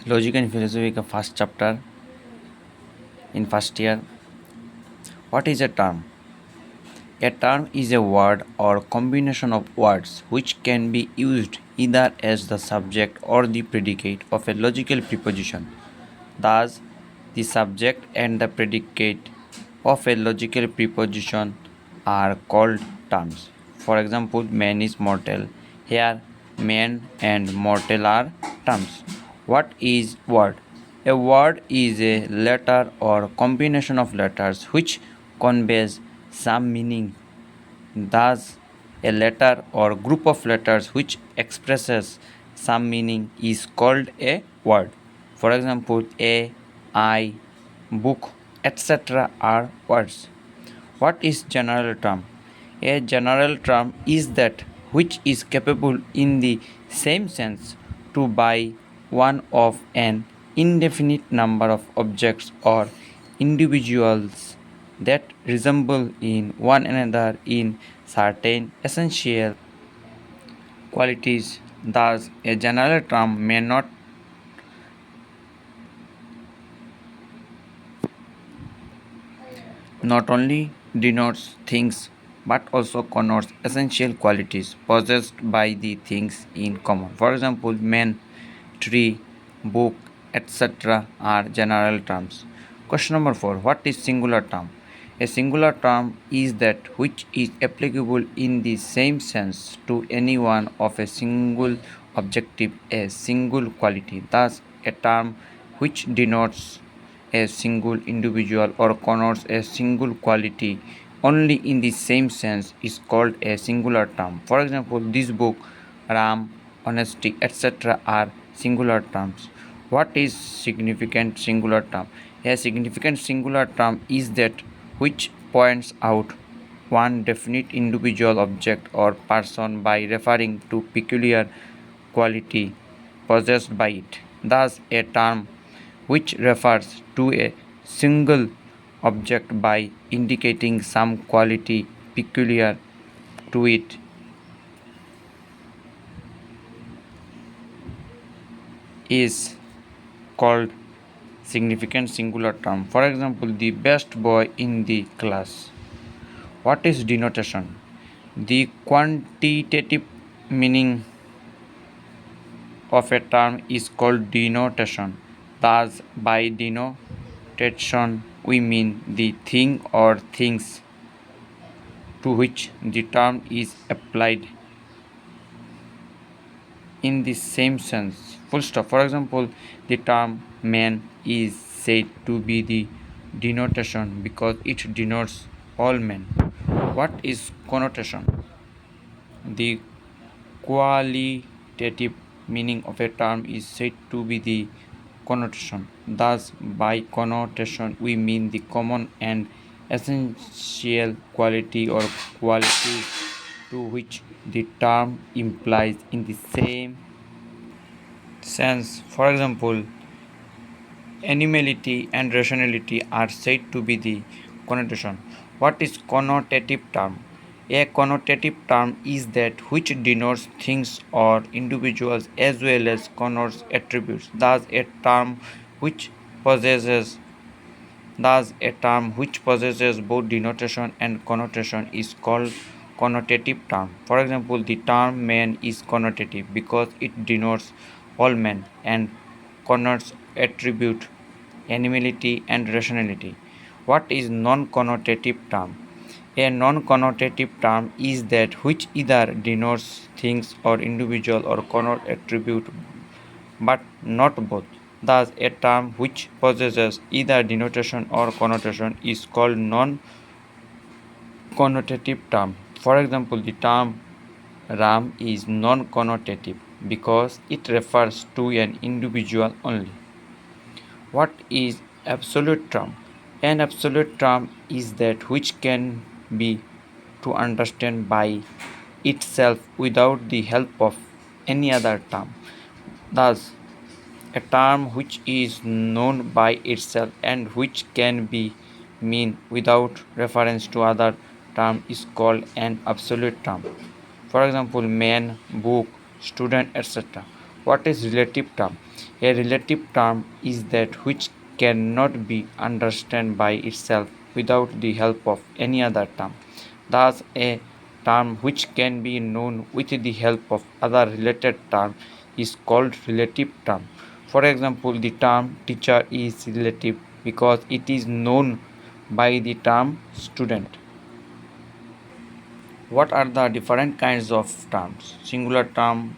Logic and philosophy का first chapter in first year. What is a term? A term is a word or combination of words which can be used either as the subject or the predicate of a logical preposition. Thus, the subject and the predicate of a logical preposition are called terms. For example, man is mortal. Here, man and mortal are terms. What is word? A word is a letter or combination of letters which conveys some meaning. Thus, a letter or group of letters which expresses some meaning is called a word. For example, a, I, book, etc. are words. What is general term? A general term is that which is capable in the same sense to by one of an indefinite number of objects or individuals that resemble in one another in certain essential qualities. Thus, a general term may not only denotes things but also connotes essential qualities possessed by the things in common. For example, man, tree, book, etc. are general terms. Question number 4. What is singular term? A singular term is that which is applicable in the same sense to any one of a single objective, a single quality. Thus, a term which denotes a single individual or connotes a single quality only in the same sense is called a singular term. For example, this book, Ram, honesty, etc. are singular terms. What is significant singular term? A significant singular term is that which points out one definite individual object or person by referring to peculiar quality possessed by it. Thus, a term which refers to a single object by indicating some quality peculiar to it is called significant singular term. For example, the best boy in the class. What is denotation? The quantitative meaning of a term is called denotation. Thus, by denotation, we mean the thing or things to which the term is applied in the same sense. Full stop. For example, the term man is said to be the denotation because it denotes all men. What is connotation? The qualitative meaning of a term is said to be the connotation. Thus, by connotation, we mean the common and essential quality or qualities to which the term implies in the same sense. For example, animality and rationality are said to be the connotation. What is connotative term? A connotative term is that which denotes things or individuals as well as connotes attributes. Possesses Thus, a term which possesses both denotation and connotation is called connotative term. For example, the term man is connotative because it denotes all men and connotes attribute, animality and rationality. What is non-connotative term? A non-connotative term is that which either denotes things or individual or connotes attribute but not both. Thus, a term which possesses either denotation or connotation is called non-connotative term. For example, the term Ram is non-connotative because it refers to an individual only. What is absolute term? An absolute term is that which can be to understand by itself without the help of any other term. Thus, a term which is known by itself and which can be mean without reference to other term is called an absolute term. For example, man, book, student, etc. What is relative term? A relative term is that which cannot be understood by itself without the help of any other term. Thus, a term which can be known with the help of other related term is called relative term. For example, the term teacher is relative because it is known by the term student. What are the different kinds of terms? Singular term,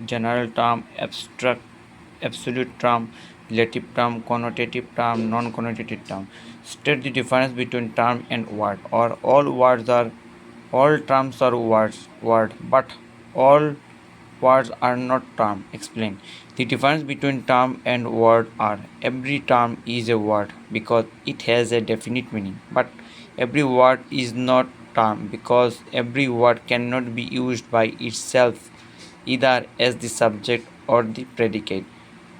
general term, abstract, absolute term, relative term, connotative term, non-connotative term. State the difference between term and word. Or all terms are word, but all words are not term. Explain. The difference between term and word are every term is a word because it has a definite meaning, but every word is not term because every word cannot be used by itself either as the subject or the predicate.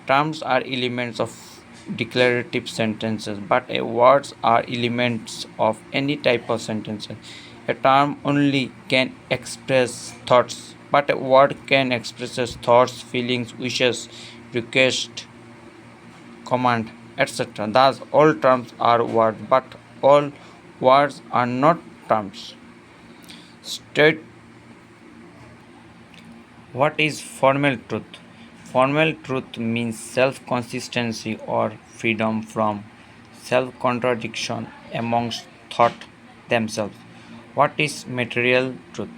Terms are elements of declarative sentences, but words are elements of any type of sentences. A term only can express thoughts, but a word can express thoughts, feelings, wishes, request, command, etc. Thus, all terms are words, but all words are not terms. State what is formal truth? Formal truth means self consistency or freedom from self contradiction amongst thought themselves. What is material truth?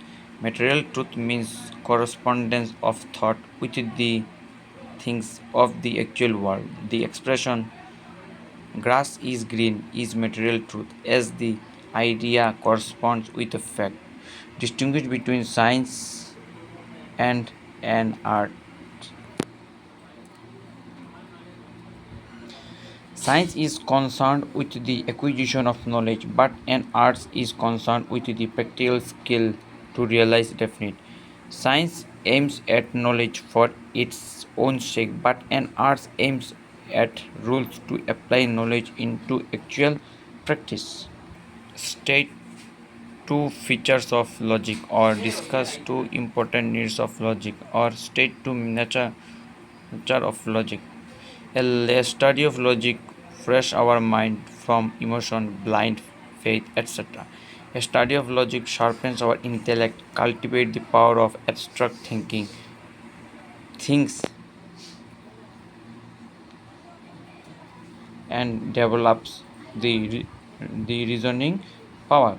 Material truth means correspondence of thought with the things of the actual world. The expression grass is green is material truth as the idea corresponds with a fact. Distinguish between science and an art. Science is concerned with the acquisition of knowledge, but an art is concerned with the practical skill to realize definite. Science aims at knowledge for its own sake, but an art aims at rules to apply knowledge into actual practice. State two features of logic, or discuss two important needs of logic, or state two nature of logic. A study of logic frees our mind from emotion, blind faith, etc. A study of logic sharpens our intellect, cultivates the power of abstract thinking, thinks and develops the reasoning power.